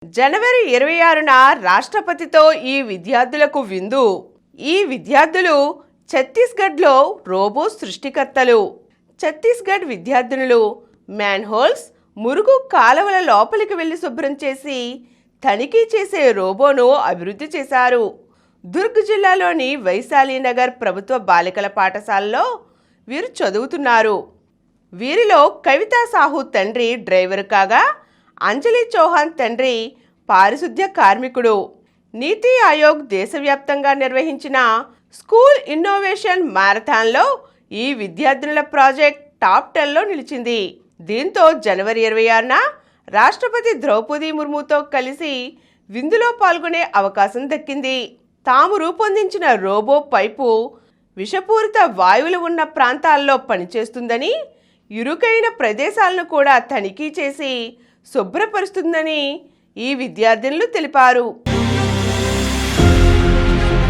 జనవరి 26న రాష్ట్రపతితో ఈ విద్యార్థులకు విందు. ఈ విద్యార్థులు ఛత్తీస్గఢ్లో రోబో సృష్టికర్తలు. ఛత్తీస్గఢ్ విద్యార్థినులు మ్యాన్హోల్స్, మురుగు కాలవల లోపలికి వెళ్లి శుభ్రం చేసి తనిఖీ చేసే రోబోను అభివృద్ధి చేశారు. దుర్గ్ జిల్లాలోని వైశాలీనగర్ ప్రభుత్వ బాలికల పాఠశాలలో వీరు చదువుతున్నారు. వీరిలో కవితా సాహు తండ్రి డ్రైవర్ కాగా, అంజలి చౌహాన్ తండ్రి పారిశుద్ధ్య కార్మికుడు. నీతి ఆయోగ్ దేశవ్యాప్తంగా నిర్వహించిన స్కూల్ ఇన్నోవేషన్ మారథాన్లో ఈ విద్యార్థినుల ప్రాజెక్ట్ టాప్ 10లో నిలిచింది. దీంతో జనవరి 26న రాష్ట్రపతి ద్రౌపది ముర్ముతో కలిసి విందులో పాల్గొనే అవకాశం దక్కింది. తాము రూపొందించిన రోబో పైపు విషపూరిత వాయువులు ఉన్న ప్రాంతాల్లో పనిచేస్తుందని, ఇరుకైన ప్రదేశాలను కూడా తనిఖీ చేసి శుభ్రపరుస్తుందని ఈ విద్యార్థినులు తెలిపారు.